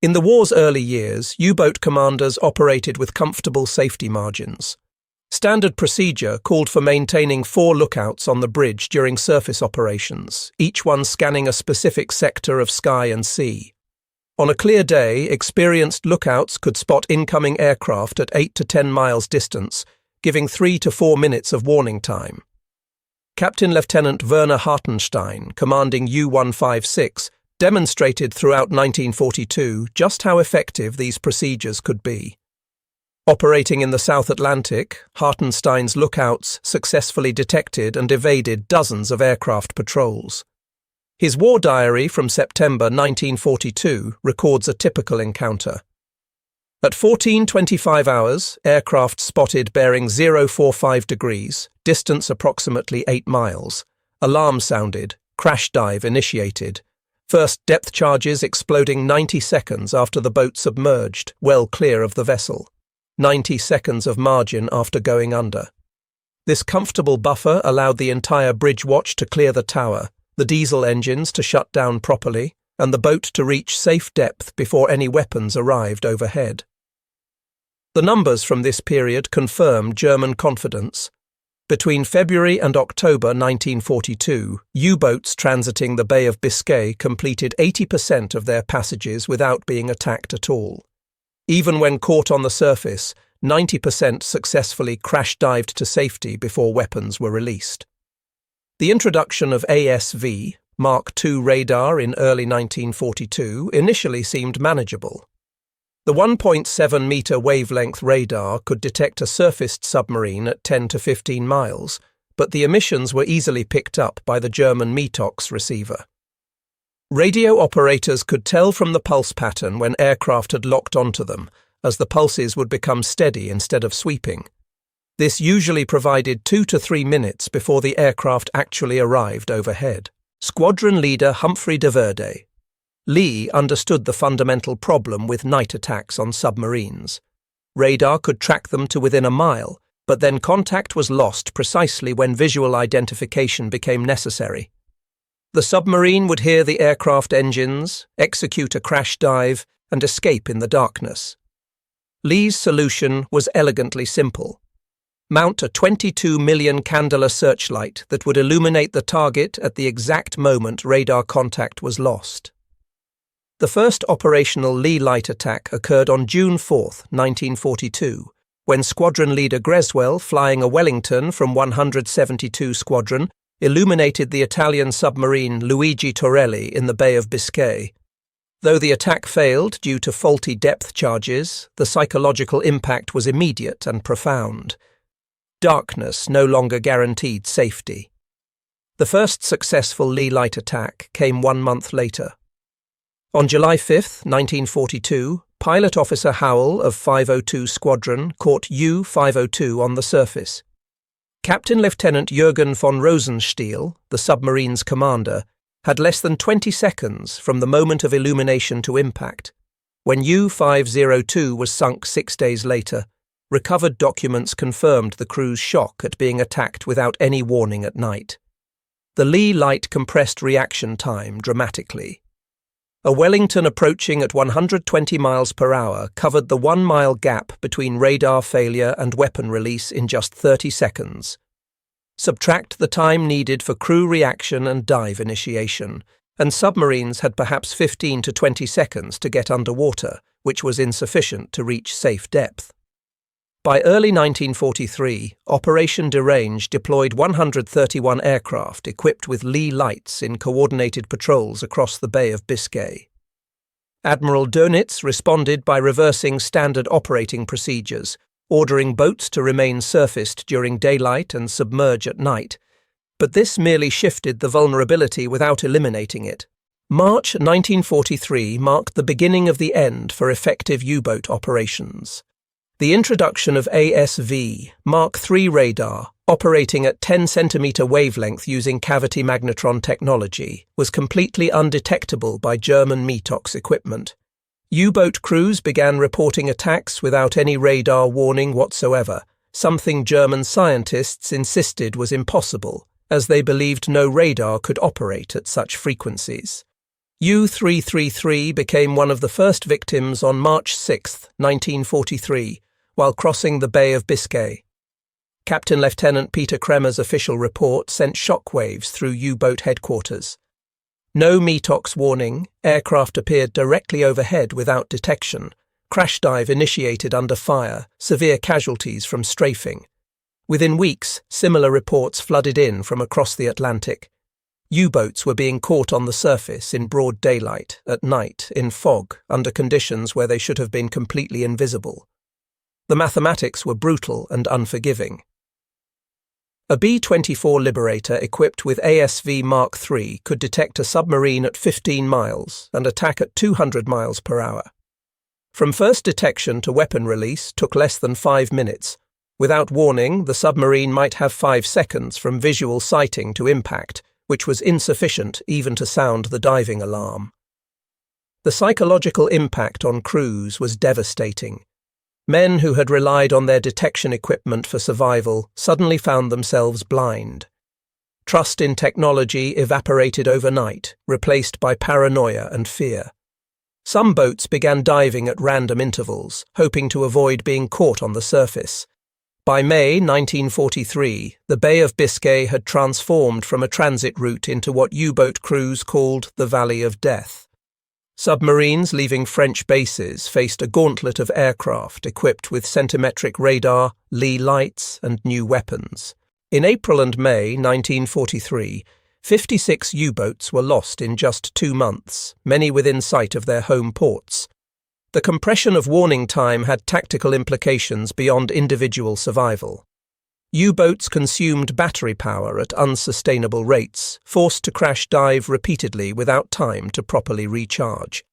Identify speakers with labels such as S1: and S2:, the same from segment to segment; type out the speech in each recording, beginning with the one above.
S1: In the war's early years, U-boat commanders operated with comfortable safety margins. Standard procedure called for maintaining 4 lookouts on the bridge during surface operations, each one scanning a specific sector of sky and sea. On a clear day, experienced lookouts could spot incoming aircraft at 8 to 10 miles distance, giving 3 to 4 minutes of warning time. Captain Lieutenant Werner Hartenstein, commanding U-156, demonstrated throughout 1942 just how effective these procedures could be. Operating in the South Atlantic, Hartenstein's lookouts successfully detected and evaded dozens of aircraft patrols. His war diary from September 1942 records a typical encounter. At 14:25 hours, aircraft spotted bearing 045 degrees, distance approximately 8 miles. Alarm sounded, crash dive initiated. First depth charges exploding 90 seconds after the boat submerged, well clear of the vessel. 90 seconds of margin after going under. This comfortable buffer allowed the entire bridge watch to clear the tower, the diesel engines to shut down properly, and the boat to reach safe depth before any weapons arrived overhead. The numbers from this period confirm German confidence. Between February and October 1942, U-boats transiting the Bay of Biscay completed 80% of their passages without being attacked at all. Even when caught on the surface, 90% successfully crash-dived to safety before weapons were released. The introduction of ASV, Mark II radar in early 1942 initially seemed manageable. The 1.7-meter wavelength radar could detect a surfaced submarine at 10 to 15 miles, but the emissions were easily picked up by the German METOX receiver. Radio operators could tell from the pulse pattern when aircraft had locked onto them, as the pulses would become steady instead of sweeping. This usually provided 2 to 3 minutes before the aircraft actually arrived overhead. Squadron leader Humphrey de Verde. Lee understood the fundamental problem with night attacks on submarines. Radar could track them to within a mile, but then contact was lost precisely when visual identification became necessary. The submarine would hear the aircraft engines, execute a crash dive, and escape in the darkness. Lee's solution was elegantly simple. Mount a 22 million candela searchlight that would illuminate the target at the exact moment radar contact was lost. The first operational Lee light attack occurred on June 4, 1942, when Squadron Leader Greswell, flying a Wellington from 172 Squadron, illuminated the Italian submarine Luigi Torelli in the Bay of Biscay. Though the attack failed due to faulty depth charges, the psychological impact was immediate and profound. Darkness no longer guaranteed safety. The first successful Lee light attack came 1 month later. On July 5, 1942, Pilot Officer Howell of 502 Squadron caught U-502 on the surface. Captain Lieutenant Jürgen von Rosenstiel, the submarine's commander, had less than 20 seconds from the moment of illumination to impact. When U-502 was sunk 6 days later, recovered documents confirmed the crew's shock at being attacked without any warning at night. The Lee light compressed reaction time dramatically. A Wellington approaching at 120 miles per hour covered the 1-mile gap between radar failure and weapon release in just 30 seconds. Subtract the time needed for crew reaction and dive initiation, and submarines had perhaps 15 to 20 seconds to get underwater, which was insufficient to reach safe depth. By early 1943, Operation Derange deployed 131 aircraft equipped with Lee lights in coordinated patrols across the Bay of Biscay. Admiral Dönitz responded by reversing standard operating procedures, ordering boats to remain surfaced during daylight and submerge at night, but this merely shifted the vulnerability without eliminating it. March 1943 marked the beginning of the end for effective U-boat operations. The introduction of ASV, Mark III radar, operating at 10 centimeter wavelength using cavity magnetron technology, was completely undetectable by German METOX equipment. U-boat crews began reporting attacks without any radar warning whatsoever, something German scientists insisted was impossible, as they believed no radar could operate at such frequencies. U-333 became one of the first victims on March 6, 1943, while crossing the Bay of Biscay. Captain Lieutenant Peter Kremer's official report sent shockwaves through U-boat headquarters. No METOX warning, aircraft appeared directly overhead without detection, crash dive initiated under fire, severe casualties from strafing. Within weeks, similar reports flooded in from across the Atlantic. U-boats were being caught on the surface in broad daylight, at night, in fog, under conditions where they should have been completely invisible. The mathematics were brutal and unforgiving. A B-24 Liberator equipped with ASV Mark III could detect a submarine at 15 miles and attack at 200 miles per hour. From first detection to weapon release took less than 5 minutes. Without warning, the submarine might have 5 seconds from visual sighting to impact, which was insufficient even to sound the diving alarm. The psychological impact on crews was devastating. Men who had relied on their detection equipment for survival suddenly found themselves blind. Trust in technology evaporated overnight, replaced by paranoia and fear. Some boats began diving at random intervals, hoping to avoid being caught on the surface. By May 1943, the Bay of Biscay had transformed from a transit route into what U-boat crews called the Valley of Death. Submarines leaving French bases faced a gauntlet of aircraft equipped with centimetric radar, lee lights, and new weapons. In April and May 1943, 56 U-boats were lost in just 2 months, many within sight of their home ports. The compression of warning time had tactical implications beyond individual survival. U-boats consumed battery power at unsustainable rates, forced to crash dive repeatedly without time to properly recharge.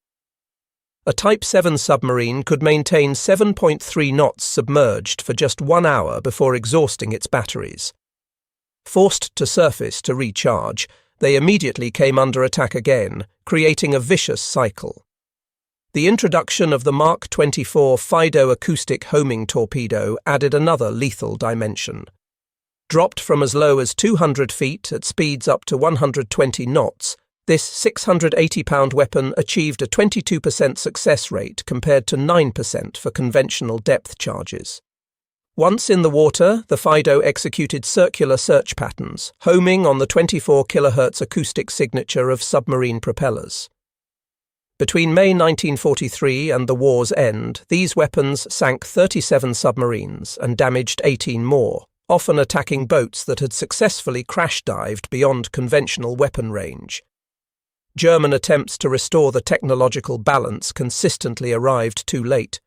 S1: A Type 7 submarine could maintain 7.3 knots submerged for just 1 hour before exhausting its batteries. Forced to surface to recharge, they immediately came under attack again, creating a vicious cycle. The introduction of the Mark 24 Fido acoustic homing torpedo added another lethal dimension. Dropped from as low as 200 feet at speeds up to 120 knots, this 680-pound weapon achieved a 22% success rate compared to 9% for conventional depth charges. Once in the water, the Fido executed circular search patterns, homing on the 24 kHz acoustic signature of submarine propellers. Between May 1943 and the war's end, these weapons sank 37 submarines and damaged 18 more, often attacking boats that had successfully crash-dived beyond conventional weapon range. German attempts to restore the technological balance consistently arrived too late.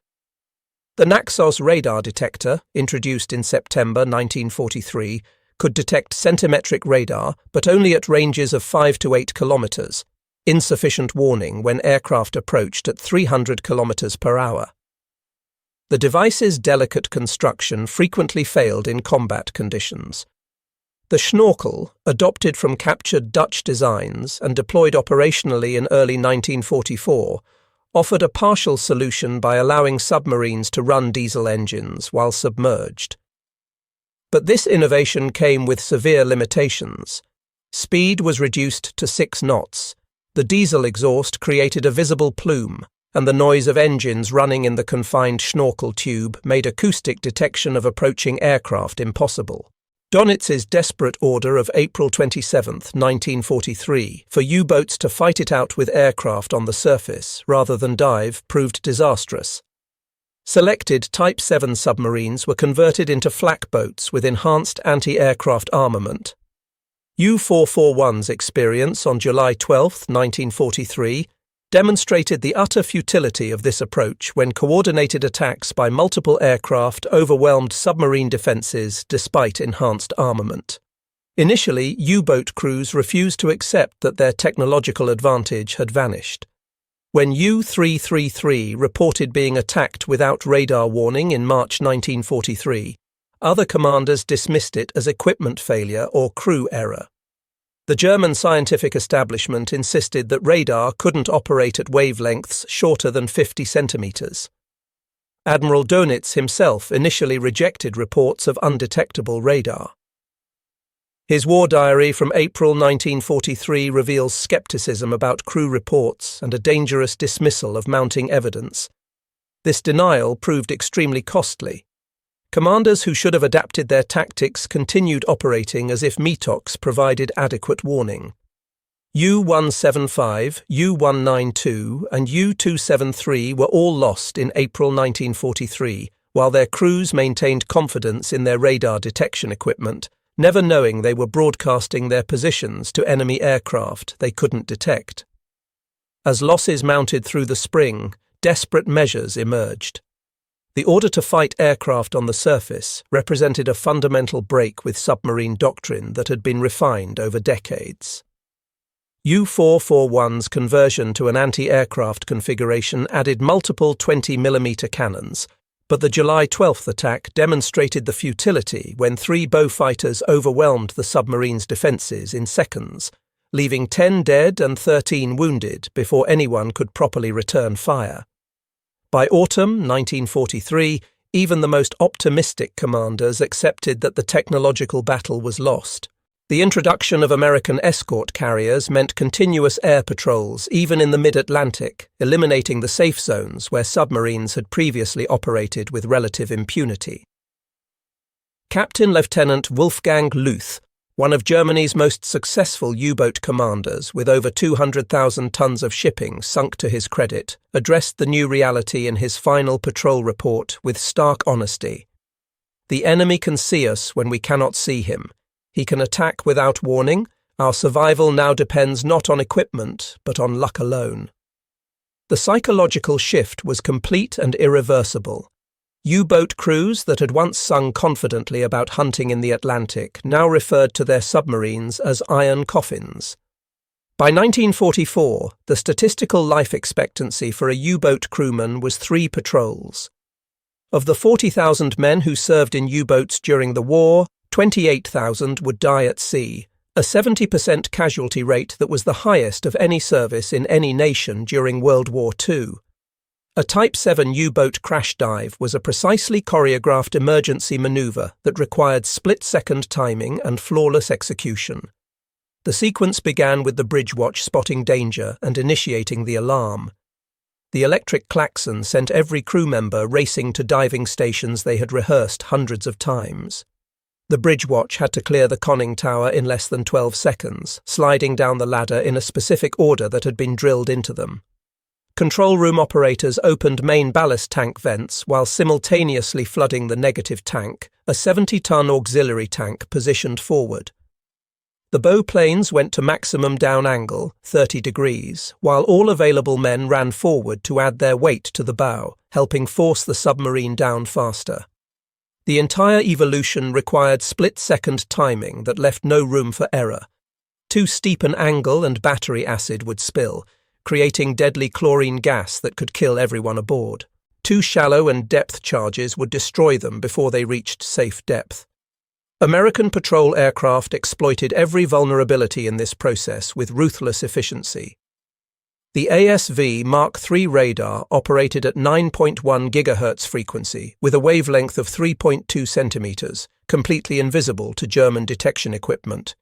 S1: The Naxos radar detector, introduced in September 1943, could detect centimetric radar, but only at ranges of 5 to 8 kilometers. Insufficient warning when aircraft approached at 300 km per hour. The device's delicate construction frequently failed in combat conditions. The Schnorkel, adopted from captured Dutch designs and deployed operationally in early 1944, offered a partial solution by allowing submarines to run diesel engines while submerged. But this innovation came with severe limitations. Speed was reduced to 6 knots. The diesel exhaust created a visible plume, and the noise of engines running in the confined Schnorkel tube made acoustic detection of approaching aircraft impossible. Donitz's desperate order of April 27, 1943, for U-boats to fight it out with aircraft on the surface rather than dive proved disastrous. Selected Type 7 submarines were converted into flak boats with enhanced anti-aircraft armament. U-441's experience on July 12, 1943, demonstrated the utter futility of this approach when coordinated attacks by multiple aircraft overwhelmed submarine defences despite enhanced armament. Initially, U-boat crews refused to accept that their technological advantage had vanished. When U-333 reported being attacked without radar warning in March 1943, other commanders dismissed it as equipment failure or crew error. The German scientific establishment insisted that radar couldn't operate at wavelengths shorter than 50 centimeters. Admiral Dönitz himself initially rejected reports of undetectable radar. His war diary from April 1943 reveals skepticism about crew reports and a dangerous dismissal of mounting evidence. This denial proved extremely costly. Commanders who should have adapted their tactics continued operating as if METOX provided adequate warning. U-175, U-192 and U-273 were all lost in April 1943, while their crews maintained confidence in their radar detection equipment, never knowing they were broadcasting their positions to enemy aircraft they couldn't detect. As losses mounted through the spring, desperate measures emerged. The order to fight aircraft on the surface represented a fundamental break with submarine doctrine that had been refined over decades. U-441's conversion to an anti-aircraft configuration added multiple 20mm cannons, but the July 12th attack demonstrated the futility when 3 Beaufighters overwhelmed the submarine's defences in seconds, leaving 10 dead and 13 wounded before anyone could properly return fire. By autumn 1943, even the most optimistic commanders accepted that the technological battle was lost. The introduction of American escort carriers meant continuous air patrols even in the mid-Atlantic, eliminating the safe zones where submarines had previously operated with relative impunity. Captain Lieutenant Wolfgang Luth, one of Germany's most successful U-boat commanders with over 200,000 tons of shipping sunk to his credit, addressed the new reality in his final patrol report with stark honesty. "The enemy can see us when we cannot see him. He can attack without warning. Our survival now depends not on equipment, but on luck alone." The psychological shift was complete and irreversible. U-boat crews that had once sung confidently about hunting in the Atlantic now referred to their submarines as iron coffins. By 1944, the statistical life expectancy for a U-boat crewman was 3 patrols. Of the 40,000 men who served in U-boats during the war, 28,000 would die at sea, a 70% casualty rate that was the highest of any service in any nation during World War II. A Type 7 U-boat crash dive was a precisely choreographed emergency maneuver that required split-second timing and flawless execution. The sequence began with the bridge watch spotting danger and initiating the alarm. The electric klaxon sent every crew member racing to diving stations they had rehearsed hundreds of times. The bridge watch had to clear the conning tower in less than 12 seconds, sliding down the ladder in a specific order that had been drilled into them. Control room operators opened main ballast tank vents while simultaneously flooding the negative tank, a 70-ton auxiliary tank positioned forward. The bow planes went to maximum down angle, 30 degrees, while all available men ran forward to add their weight to the bow, helping force the submarine down faster. The entire evolution required split-second timing that left no room for error. Too steep an angle and battery acid would spill, creating deadly chlorine gas that could kill everyone aboard. Too shallow and depth charges would destroy them before they reached safe depth. American patrol aircraft exploited every vulnerability in this process with ruthless efficiency. The ASV Mark III radar operated at 9.1 GHz frequency with a wavelength of 3.2 centimeters, completely invisible to German detection equipment.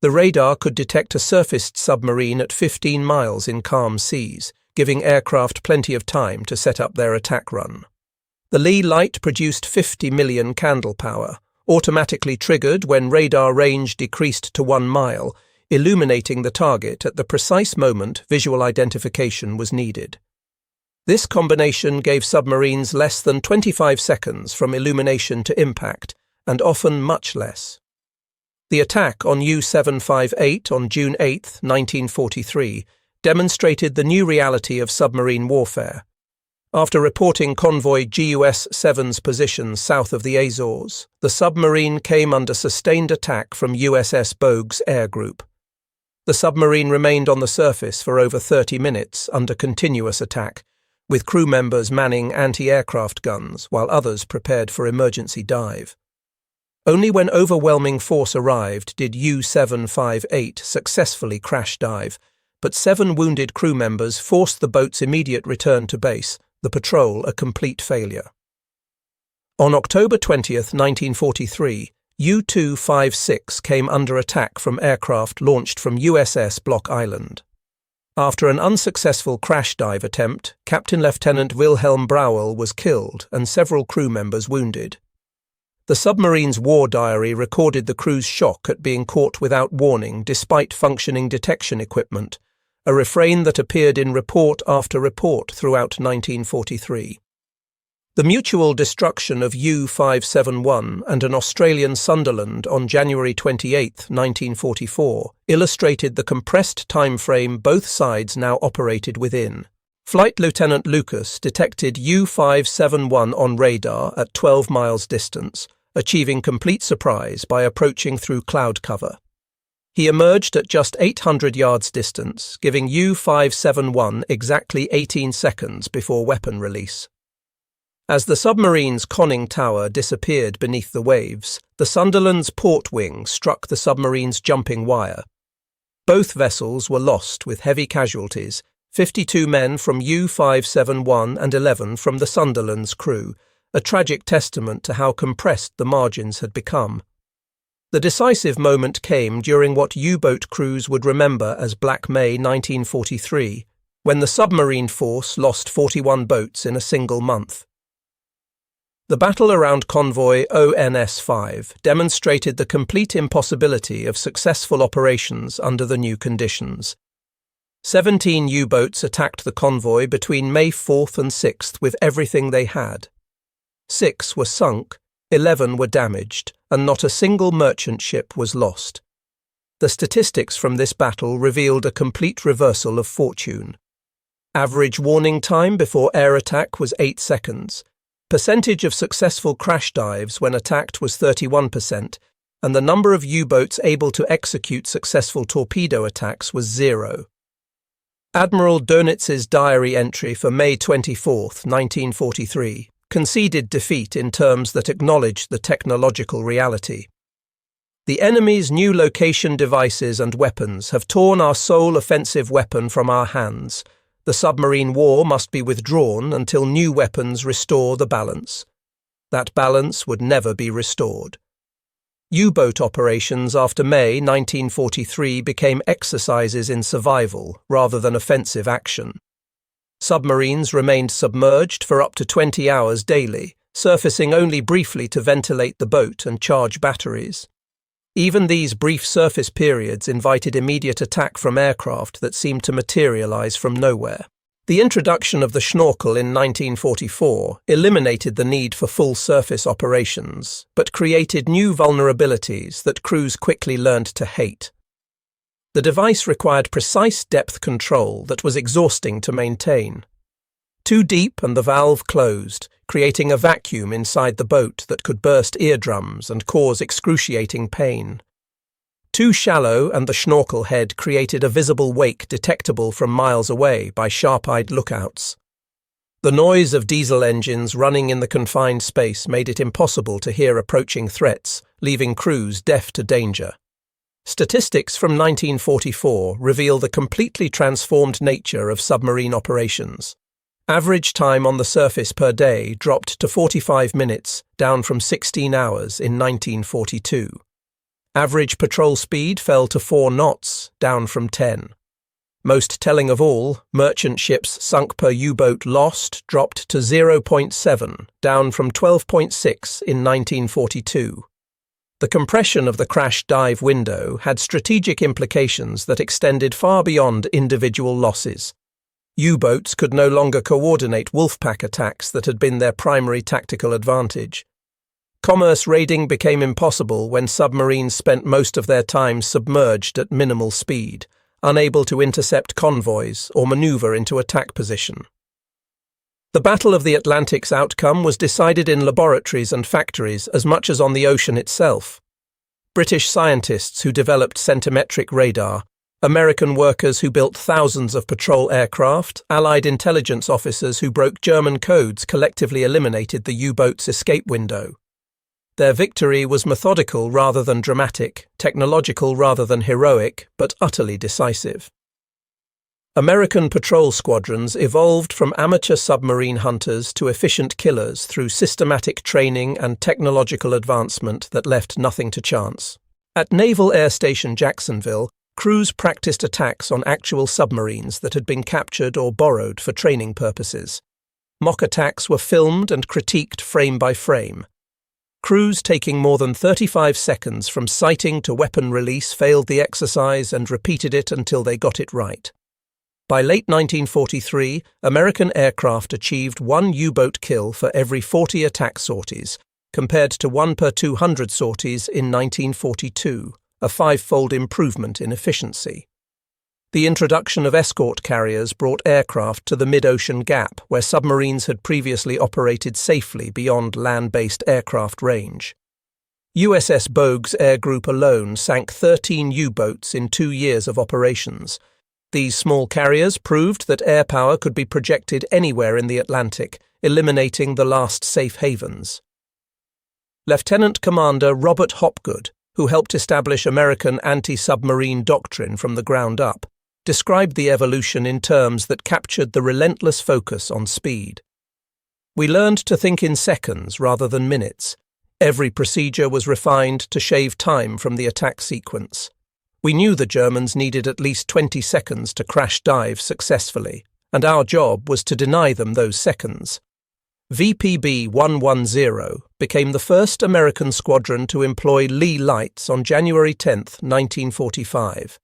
S1: The radar could detect a surfaced submarine at 15 miles in calm seas, giving aircraft plenty of time to set up their attack run. The Lee light produced 50 million candle power, automatically triggered when radar range decreased to 1 mile, illuminating the target at the precise moment visual identification was needed. This combination gave submarines less than 25 seconds from illumination to impact, and often much less. The attack on U-758 on June 8, 1943, demonstrated the new reality of submarine warfare. After reporting convoy GUS-7's position south of the Azores, the submarine came under sustained attack from USS Bogue's air group. The submarine remained on the surface for over 30 minutes under continuous attack, with crew members manning anti-aircraft guns while others prepared for emergency dive. Only when overwhelming force arrived did U-758 successfully crash dive, but 7 wounded crew members forced the boat's immediate return to base, the patrol a complete failure. On October 20, 1943, U-256 came under attack from aircraft launched from USS Block Island. After an unsuccessful crash dive attempt, Captain Lieutenant Wilhelm Brauel was killed and several crew members wounded. The submarine's war diary recorded the crew's shock at being caught without warning despite functioning detection equipment, a refrain that appeared in report after report throughout 1943. The mutual destruction of U-571 and an Australian Sunderland on January 28, 1944, illustrated the compressed time frame both sides now operated within. Flight Lieutenant Lucas detected U-571 on radar at 12 miles distance, achieving complete surprise by approaching through cloud cover. He emerged at just 800 yards distance, giving U-571 exactly 18 seconds before weapon release. As the submarine's conning tower disappeared beneath the waves, the Sunderland's port wing struck the submarine's jumping wire. Both vessels were lost with heavy casualties, 52 men from U-571 and 11 from the Sunderland's crew, a tragic testament to how compressed the margins had become. The decisive moment came during what U-boat crews would remember as Black May 1943, when the submarine force lost 41 boats in a single month. The battle around convoy ONS-5 demonstrated the complete impossibility of successful operations under the new conditions. 17 U-boats attacked the convoy between May 4th and 6th with everything they had. 6 were sunk, 11 were damaged, and not a single merchant ship was lost. The statistics from this battle revealed a complete reversal of fortune. Average warning time before air attack was 8 seconds. Percentage of successful crash dives when attacked was 31%, and the number of U-boats able to execute successful torpedo attacks was 0. Admiral Dönitz's diary entry for May 24, 1943, conceded defeat in terms that acknowledged the technological reality. The enemy's new location devices and weapons have torn our sole offensive weapon from our hands. The submarine war must be withdrawn until new weapons restore the balance. That balance would never be restored. U-boat operations after May 1943 became exercises in survival rather than offensive action. Submarines remained submerged for up to 20 hours daily, surfacing only briefly to ventilate the boat and charge batteries. Even these brief surface periods invited immediate attack from aircraft that seemed to materialize from nowhere. The introduction of the schnorkel in 1944 eliminated the need for full surface operations, but created new vulnerabilities that crews quickly learned to hate. The device required precise depth control that was exhausting to maintain. Too deep and the valve closed, creating a vacuum inside the boat that could burst eardrums and cause excruciating pain. Too shallow and the schnorkel head created a visible wake detectable from miles away by sharp-eyed lookouts. The noise of diesel engines running in the confined space made it impossible to hear approaching threats, leaving crews deaf to danger. Statistics from 1944 reveal the completely transformed nature of submarine operations. Average time on the surface per day dropped to 45 minutes, down from 16 hours in 1942. Average patrol speed fell to 4 knots, down from 10. Most telling of all, merchant ships sunk per U-boat lost dropped to 0.7, down from 12.6 in 1942. The compression of the crash dive window had strategic implications that extended far beyond individual losses. U-boats could no longer coordinate wolfpack attacks that had been their primary tactical advantage. Commerce raiding became impossible when submarines spent most of their time submerged at minimal speed, unable to intercept convoys or maneuver into attack position. The Battle of the Atlantic's outcome was decided in laboratories and factories as much as on the ocean itself. British scientists who developed centimetric radar, American workers who built thousands of patrol aircraft, Allied intelligence officers who broke German codes collectively eliminated the U-boat's escape window. Their victory was methodical rather than dramatic, technological rather than heroic, but utterly decisive. American patrol squadrons evolved from amateur submarine hunters to efficient killers through systematic training and technological advancement that left nothing to chance. At Naval Air Station Jacksonville, crews practiced attacks on actual submarines that had been captured or borrowed for training purposes. Mock attacks were filmed and critiqued frame by frame. Crews taking more than 35 seconds from sighting to weapon release failed the exercise and repeated it until they got it right. By late 1943, American aircraft achieved 1 U-boat kill for every 40 attack sorties, compared to 1 per 200 sorties in 1942, a 5-fold improvement in efficiency. The introduction of escort carriers brought aircraft to the mid-ocean gap, where submarines had previously operated safely beyond land-based aircraft range. USS Bogue's Air Group alone sank 13 U-boats in 2 years of operations. These small carriers proved that air power could be projected anywhere in the Atlantic, eliminating the last safe havens. Lieutenant Commander Robert Hopgood, who helped establish American anti-submarine doctrine from the ground up, described the evolution in terms that captured the relentless focus on speed. We learned to think in seconds rather than minutes. Every procedure was refined to shave time from the attack sequence. We knew the Germans needed at least 20 seconds to crash dive successfully, and our job was to deny them those seconds. VPB 110 became the first American squadron to employ Lee lights on January 10, 1945,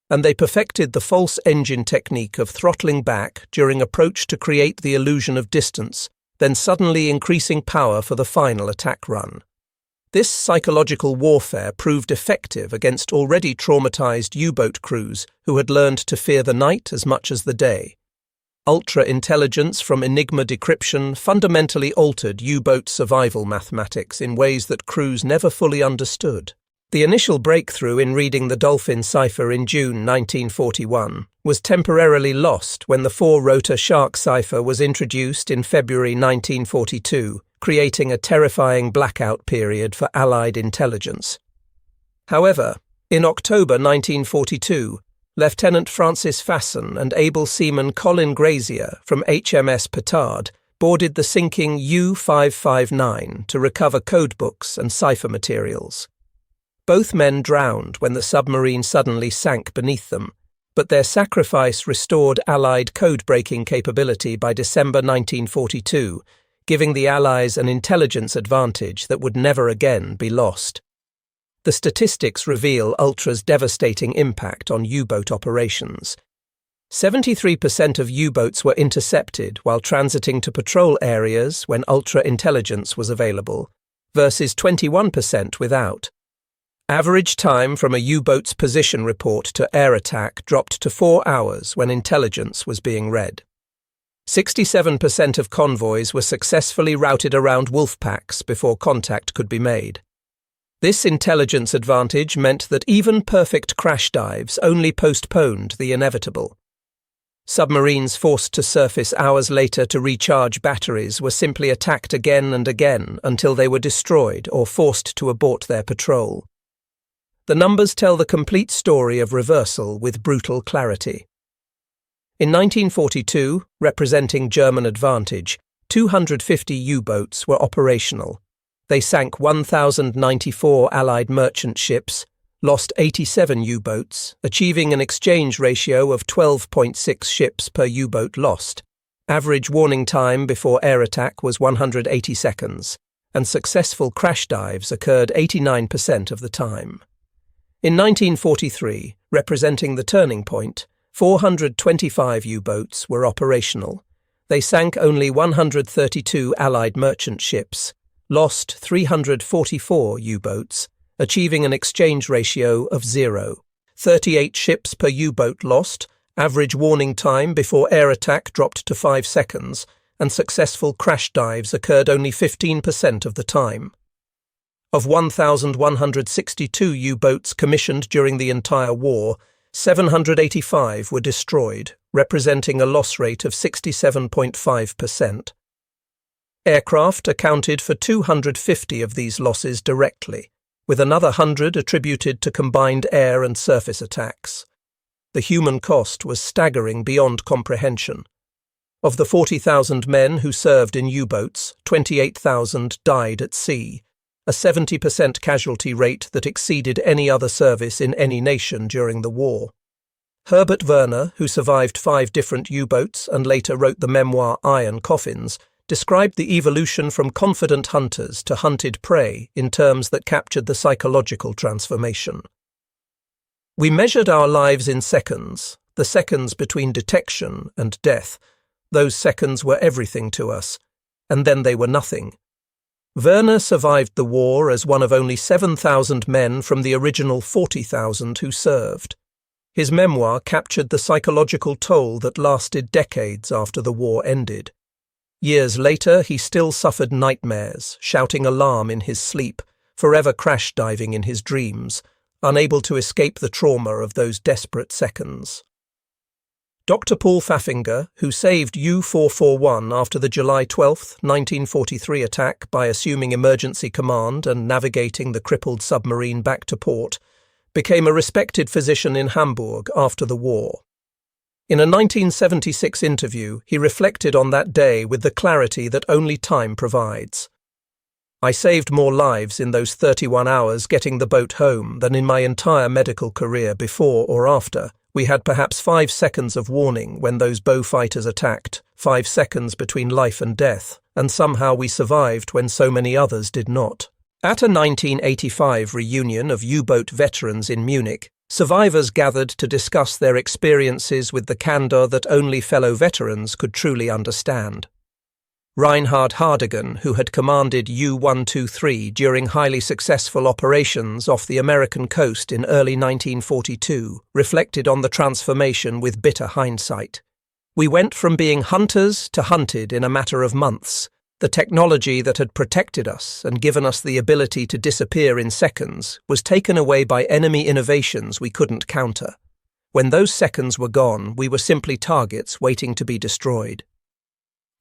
S1: and they perfected the false engine technique of throttling back during approach to create the illusion of distance, then suddenly increasing power for the final attack run. This psychological warfare proved effective against already traumatized U-boat crews who had learned to fear the night as much as the day. Ultra-intelligence from Enigma decryption fundamentally altered U-boat survival mathematics in ways that crews never fully understood. The initial breakthrough in reading the Dolphin cipher in June 1941 was temporarily lost when the 4-rotor Shark cipher was introduced in February 1942, creating a terrifying blackout period for Allied intelligence. However, in October 1942, Lieutenant Francis Fasson and able seaman Colin Grazier from HMS Petard boarded the sinking U-559 to recover codebooks and cipher materials. Both men drowned when the submarine suddenly sank beneath them, but their sacrifice restored Allied code-breaking capability by December 1942, giving the Allies an intelligence advantage that would never again be lost. The statistics reveal Ultra's devastating impact on U-boat operations. 73% of U-boats were intercepted while transiting to patrol areas when Ultra intelligence was available, versus 21% without. Average time from a U-boat's position report to air attack dropped to 4 hours when intelligence was being read. 67% of convoys were successfully routed around wolf packs before contact could be made. This intelligence advantage meant that even perfect crash dives only postponed the inevitable. Submarines forced to surface hours later to recharge batteries were simply attacked again and again until they were destroyed or forced to abort their patrol. The numbers tell the complete story of reversal with brutal clarity. In 1942, representing German advantage, 250 U-boats were operational. They sank 1,094 Allied merchant ships, lost 87 U-boats, achieving an exchange ratio of 12.6 ships per U-boat lost. Average warning time before air attack was 180 seconds, and successful crash dives occurred 89% of the time. In 1943, representing the turning point, 425 U-boats were operational. They sank only 132 Allied merchant ships, lost 344 U-boats, achieving an exchange ratio of 0. 38 ships per U-boat lost, average warning time before air attack dropped to 5 seconds, and successful crash dives occurred only 15% of the time. Of 1,162 U-boats commissioned during the entire war, 785 were destroyed, representing a loss rate of 67.5%. Aircraft accounted for 250 of these losses directly, with another 100 attributed to combined air and surface attacks. The human cost was staggering beyond comprehension. Of the 40,000 men who served in U-boats, 28,000 died at sea, a 70% casualty rate that exceeded any other service in any nation during the war. Herbert Werner, who survived 5 different U-boats and later wrote the memoir Iron Coffins, described the evolution from confident hunters to hunted prey in terms that captured the psychological transformation. We measured our lives in seconds, the seconds between detection and death. Those seconds were everything to us, and then they were nothing. Werner survived the war as one of only 7,000 men from the original 40,000 who served. His memoir captured the psychological toll that lasted decades after the war ended. Years later, he still suffered nightmares, shouting alarm in his sleep, forever crash diving in his dreams, unable to escape the trauma of those desperate seconds. Dr. Paul Faffinger, who saved U-441 after the July 12, 1943 attack by assuming emergency command and navigating the crippled submarine back to port, became a respected physician in Hamburg after the war. In a 1976 interview, he reflected on that day with the clarity that only time provides. I saved more lives in those 31 hours getting the boat home than in my entire medical career before or after. We had perhaps 5 seconds of warning when those bow fighters attacked, 5 seconds between life and death, and somehow we survived when so many others did not. At a 1985 reunion of U-boat veterans in Munich, survivors gathered to discuss their experiences with the candor that only fellow veterans could truly understand. Reinhard Hardigan, who had commanded U-123 during highly successful operations off the American coast in early 1942, reflected on the transformation with bitter hindsight. We went from being hunters to hunted in a matter of months. The technology that had protected us and given us the ability to disappear in seconds was taken away by enemy innovations we couldn't counter. When those seconds were gone, we were simply targets waiting to be destroyed.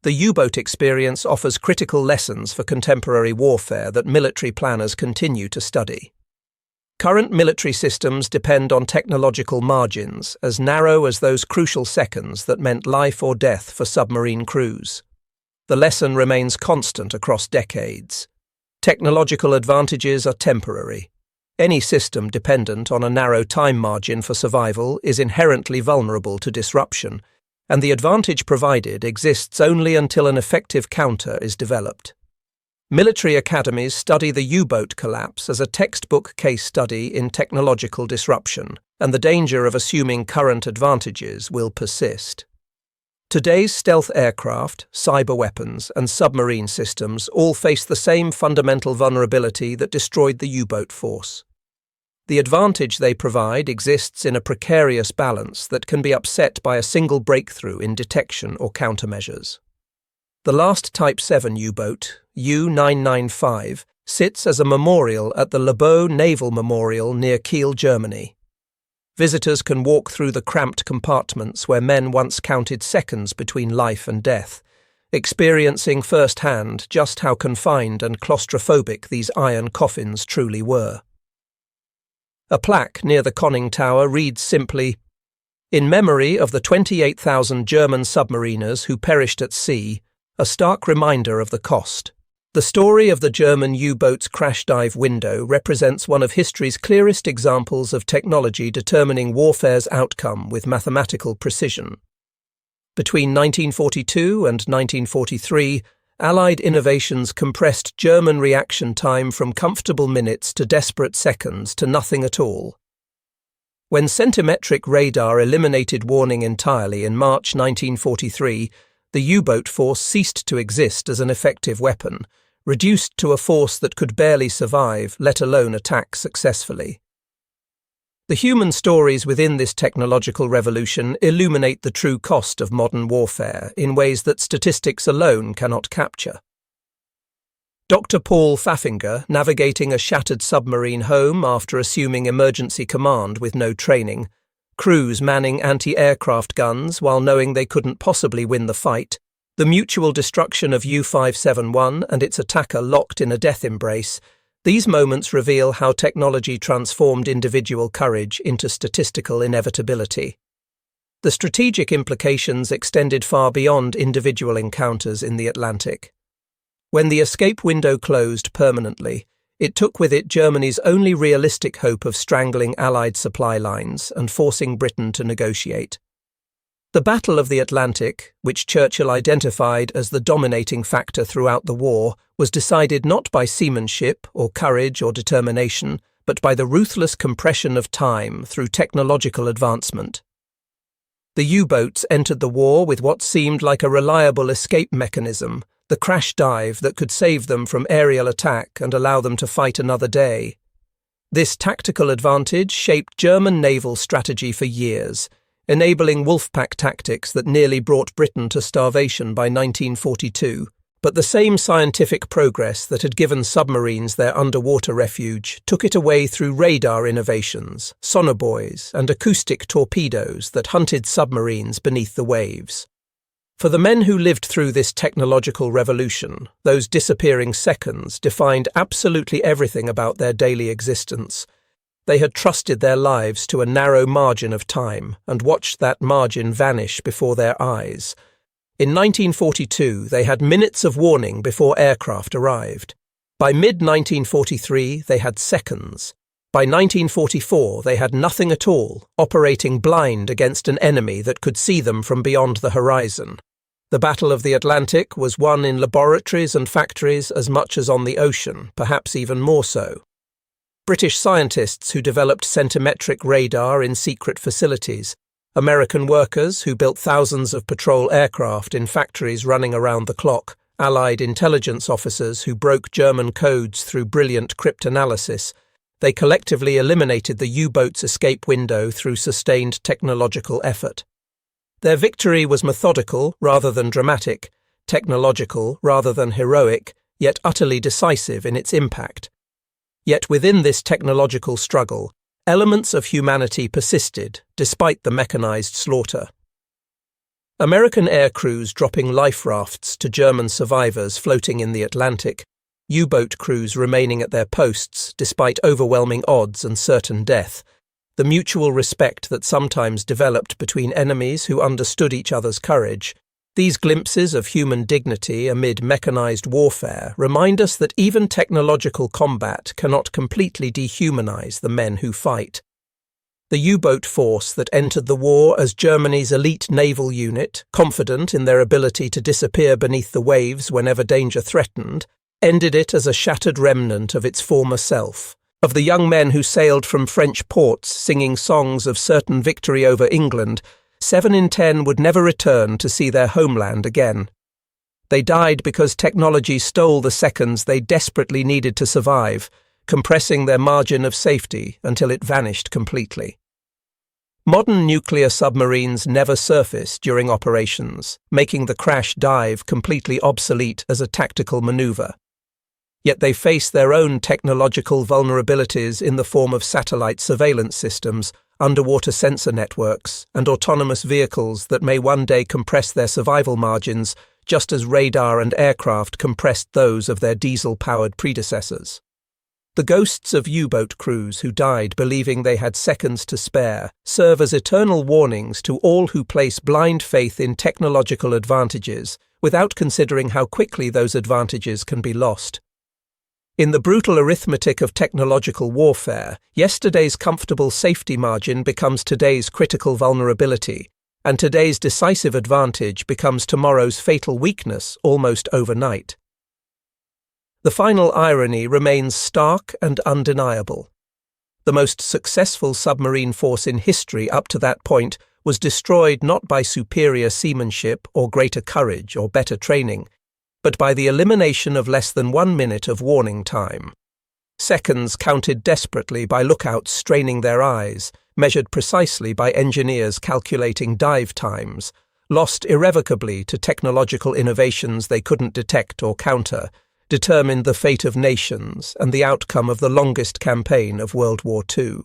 S1: The U-boat experience offers critical lessons for contemporary warfare that military planners continue to study. Current military systems depend on technological margins as narrow as those crucial seconds that meant life or death for submarine crews. The lesson remains constant across decades. Technological advantages are temporary. Any system dependent on a narrow time margin for survival is inherently vulnerable to disruption, and the advantage provided exists only until an effective counter is developed. Military academies study the U-boat collapse as a textbook case study in technological disruption, and the danger of assuming current advantages will persist. Today's stealth aircraft, cyber weapons, and submarine systems all face the same fundamental vulnerability that destroyed the U-boat force. The advantage they provide exists in a precarious balance that can be upset by a single breakthrough in detection or countermeasures. The last Type 7 U-boat, U-995, sits as a memorial at the Lebeau Naval Memorial near Kiel, Germany. Visitors can walk through the cramped compartments where men once counted seconds between life and death, experiencing firsthand just how confined and claustrophobic these iron coffins truly were. A plaque near the conning tower reads simply, "In memory of the 28,000 German submariners who perished at sea, a stark reminder of the cost." The story of the German U-boat's crash dive window represents one of history's clearest examples of technology determining warfare's outcome with mathematical precision. Between 1942 and 1943, Allied innovations compressed German reaction time from comfortable minutes to desperate seconds to nothing at all. When centimetric radar eliminated warning entirely in March 1943, the U-boat force ceased to exist as an effective weapon, reduced to a force that could barely survive, let alone attack successfully. The human stories within this technological revolution illuminate the true cost of modern warfare in ways that statistics alone cannot capture. Dr. Paul Faffinger, navigating a shattered submarine home after assuming emergency command with no training, crews manning anti-aircraft guns while knowing they couldn't possibly win the fight, the mutual destruction of U-571 and its attacker locked in a death embrace, These moments reveal how technology transformed individual courage into statistical inevitability. The strategic implications extended far beyond individual encounters in the Atlantic. When the escape window closed permanently, it took with it Germany's only realistic hope of strangling Allied supply lines and forcing Britain to negotiate. The Battle of the Atlantic, which Churchill identified as the dominating factor throughout the war, was decided not by seamanship or courage or determination, but by the ruthless compression of time through technological advancement. The U-boats entered the war with what seemed like a reliable escape mechanism, the crash dive that could save them from aerial attack and allow them to fight another day. This tactical advantage shaped German naval strategy for years, enabling wolfpack tactics that nearly brought Britain to starvation by 1942. But the same scientific progress that had given submarines their underwater refuge took it away through radar innovations, sonobuoys, and acoustic torpedoes that hunted submarines beneath the waves. For the men who lived through this technological revolution, those disappearing seconds defined absolutely everything about their daily existence. They had trusted their lives to a narrow margin of time and watched that margin vanish before their eyes. In 1942, they had minutes of warning before aircraft arrived. By mid-1943, they had seconds. By 1944, they had nothing at all, operating blind against an enemy that could see them from beyond the horizon. The Battle of the Atlantic was won in laboratories and factories as much as on the ocean, perhaps even more so. British scientists who developed centimetric radar in secret facilities, American workers who built thousands of patrol aircraft in factories running around the clock, Allied intelligence officers who broke German codes through brilliant cryptanalysis, they collectively eliminated the U-boat's escape window through sustained technological effort. Their victory was methodical rather than dramatic, technological rather than heroic, yet utterly decisive in its impact. Yet within this technological struggle, elements of humanity persisted, despite the mechanized slaughter. American air crews dropping life rafts to German survivors floating in the Atlantic, U-boat crews remaining at their posts despite overwhelming odds and certain death, the mutual respect that sometimes developed between enemies who understood each other's courage. These glimpses of human dignity amid mechanized warfare remind us that even technological combat cannot completely dehumanize the men who fight. The U-boat force that entered the war as Germany's elite naval unit, confident in their ability to disappear beneath the waves whenever danger threatened, ended it as a shattered remnant of its former self, of the young men who sailed from French ports singing songs of certain victory over England. 7 in 10 would never return to see their homeland again. They died because technology stole the seconds they desperately needed to survive, compressing their margin of safety until it vanished completely. Modern nuclear submarines never surface during operations, making the crash dive completely obsolete as a tactical maneuver. Yet they face their own technological vulnerabilities in the form of satellite surveillance systems, underwater sensor networks, and autonomous vehicles that may one day compress their survival margins, just as radar and aircraft compressed those of their diesel-powered predecessors. The ghosts of U-boat crews who died believing they had seconds to spare serve as eternal warnings to all who place blind faith in technological advantages without considering how quickly those advantages can be lost. In the brutal arithmetic of technological warfare, yesterday's comfortable safety margin becomes today's critical vulnerability, and today's decisive advantage becomes tomorrow's fatal weakness almost overnight. The final irony remains stark and undeniable. The most successful submarine force in history up to that point was destroyed not by superior seamanship or greater courage or better training, but by the elimination of less than 1 minute of warning time. Seconds counted desperately by lookouts straining their eyes, measured precisely by engineers calculating dive times, lost irrevocably to technological innovations they couldn't detect or counter, determined the fate of nations and the outcome of the longest campaign of World War II.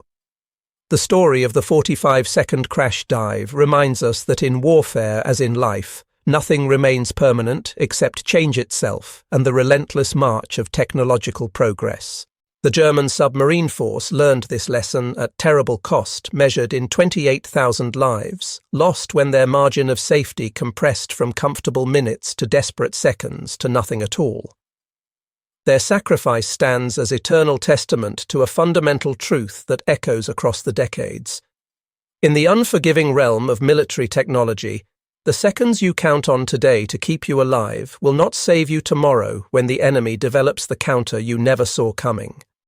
S1: The story of the 45-second crash dive reminds us that in warfare, as in life, nothing remains permanent except change itself and the relentless march of technological progress. The German submarine force learned this lesson at terrible cost, measured in 28,000 lives, lost when their margin of safety compressed from comfortable minutes to desperate seconds to nothing at all. Their sacrifice stands as eternal testament to a fundamental truth that echoes across the decades. In the unforgiving realm of military technology, the seconds you count on today to keep you alive will not save you tomorrow when the enemy develops the counter you never saw coming.